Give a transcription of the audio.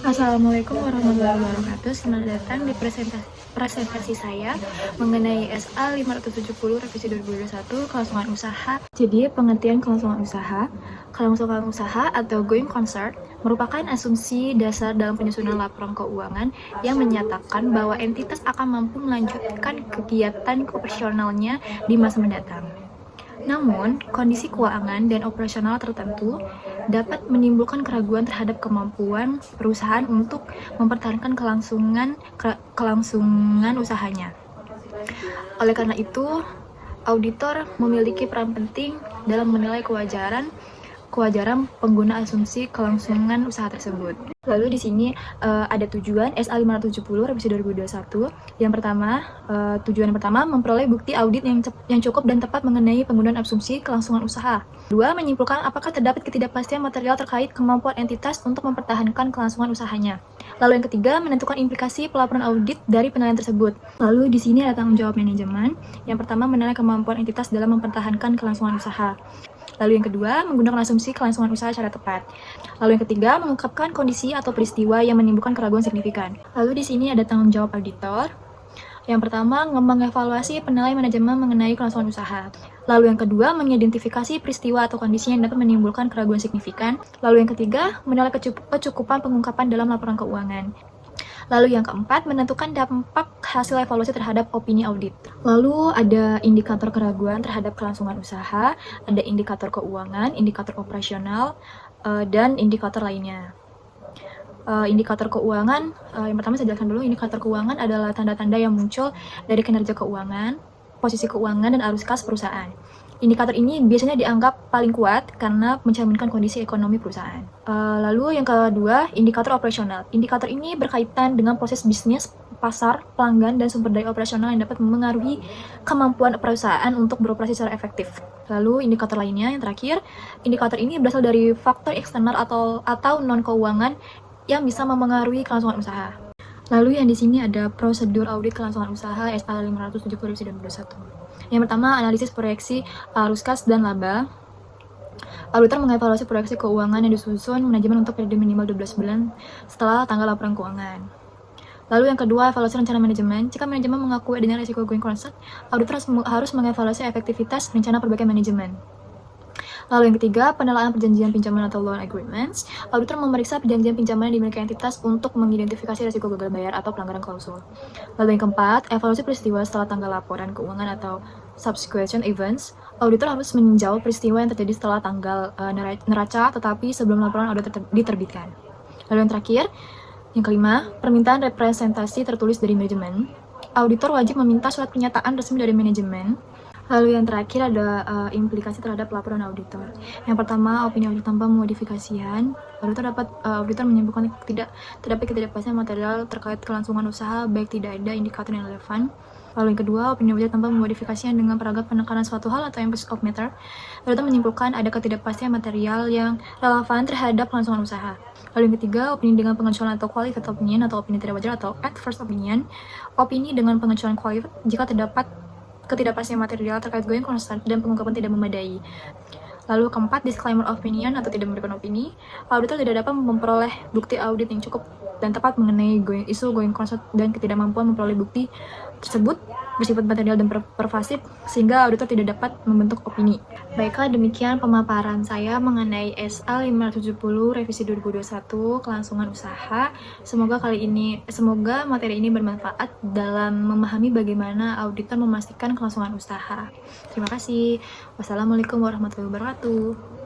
Assalamualaikum warahmatullahi wabarakatuh. Selamat datang di presentasi saya mengenai SA 570 revisi 2021 kelangsungan usaha. Jadi, pengertian kelangsungan usaha. Kelangsungan usaha atau going concern merupakan asumsi dasar dalam penyusunan laporan keuangan yang menyatakan bahwa entitas akan mampu melanjutkan kegiatan operasionalnya di masa mendatang. Namun, kondisi keuangan dan operasional tertentu dapat menimbulkan keraguan terhadap kemampuan perusahaan untuk mempertahankan kelangsungan usahanya. Oleh karena itu, auditor memiliki peran penting dalam menilai kewajaran pengguna asumsi kelangsungan usaha tersebut. Lalu di sini ada tujuan SA 570 revisi 2021. Tujuan yang pertama memperoleh bukti audit yang cukup dan tepat mengenai penggunaan asumsi kelangsungan usaha. Dua, menyimpulkan apakah terdapat ketidakpastian material terkait kemampuan entitas untuk mempertahankan kelangsungan usahanya. Lalu yang ketiga, menentukan implikasi pelaporan audit dari penilaian tersebut. Lalu di sini ada tanggung jawab manajemen. Yang pertama, menilai kemampuan entitas dalam mempertahankan kelangsungan usaha. Lalu yang kedua, menggunakan asumsi kelangsungan usaha secara tepat. Lalu yang ketiga, mengungkapkan kondisi atau peristiwa yang menimbulkan keraguan signifikan. Lalu di sini ada tanggung jawab auditor. Yang pertama, mengevaluasi penilaian manajemen mengenai kelangsungan usaha. Lalu yang kedua, mengidentifikasi peristiwa atau kondisi yang dapat menimbulkan keraguan signifikan. Lalu yang ketiga, menilai kecukupan pengungkapan dalam laporan keuangan. Lalu yang keempat, menentukan dampak hasil evaluasi terhadap opini audit. Lalu ada indikator keraguan terhadap kelangsungan usaha, ada indikator keuangan, indikator operasional, dan indikator lainnya. Indikator keuangan, yang pertama saya jelaskan dulu, indikator keuangan adalah tanda-tanda yang muncul dari kinerja keuangan, posisi keuangan, dan arus kas perusahaan. Indikator ini biasanya dianggap paling kuat karena mencerminkan kondisi ekonomi perusahaan. Lalu yang kedua, indikator operasional. Indikator ini berkaitan dengan proses bisnis, pasar, pelanggan, dan sumber daya operasional yang dapat memengaruhi kemampuan perusahaan untuk beroperasi secara efektif. Lalu indikator lainnya yang terakhir, indikator ini berasal dari faktor eksternal atau non-keuangan yang bisa memengaruhi kelangsungan usaha. Lalu yang di sini ada prosedur audit kelangsungan usaha SA 570 2021. Yang pertama, analisis proyeksi arus kas dan laba. Auditor mengevaluasi proyeksi keuangan yang disusun manajemen untuk periode minimal 12 bulan setelah tanggal laporan keuangan. Lalu yang kedua, evaluasi rencana manajemen. Jika manajemen mengakui adanya risiko going concern, auditor harus mengevaluasi efektivitas rencana perbaikan manajemen. Lalu yang ketiga, penilaian perjanjian pinjaman atau loan agreements. Auditor memeriksa perjanjian pinjaman yang dimiliki entitas untuk mengidentifikasi risiko gagal bayar atau pelanggaran klausul. Lalu yang keempat, evaluasi peristiwa setelah tanggal laporan keuangan atau subsequent events. Auditor harus meninjau peristiwa yang terjadi setelah tanggal neraca tetapi sebelum laporan audit diterbitkan. Lalu yang terakhir, yang kelima, permintaan representasi tertulis dari manajemen. Auditor wajib meminta surat pernyataan resmi dari manajemen. Lalu yang terakhir ada implikasi terhadap laporan auditor. Yang pertama, opini auditor tanpa modifikasian. Auditor menyimpulkan terdapat ketidakpastian material terkait kelangsungan usaha baik tidak ada indikator yang relevan. Lalu yang kedua, opini auditor tanpa memodifikasian dengan paragraf penekanan suatu hal atau emphasis of matter. Auditor menyimpulkan ada ketidakpastian material yang relevan terhadap kelangsungan usaha. Lalu yang ketiga, opini dengan pengecualian atau qualified opinion atau opini tidak wajar atau adverse opinion. Opini dengan pengecualian qualified jika terdapat ketidakpastian material terkait going concern dan pengungkapan tidak memadai. Lalu keempat, disclaimer of opinion atau tidak memberikan opini. Auditor tidak dapat memperoleh bukti audit yang cukup dan tepat mengenai isu going concern dan ketidakmampuan memperoleh bukti tersebut bersifat material dan pervasif sehingga auditor tidak dapat membentuk opini. Baiklah, demikian pemaparan saya mengenai SA 570 revisi 2021 kelangsungan usaha. Semoga materi ini bermanfaat dalam memahami bagaimana auditor memastikan kelangsungan usaha. Terima kasih. Wassalamualaikum warahmatullahi wabarakatuh.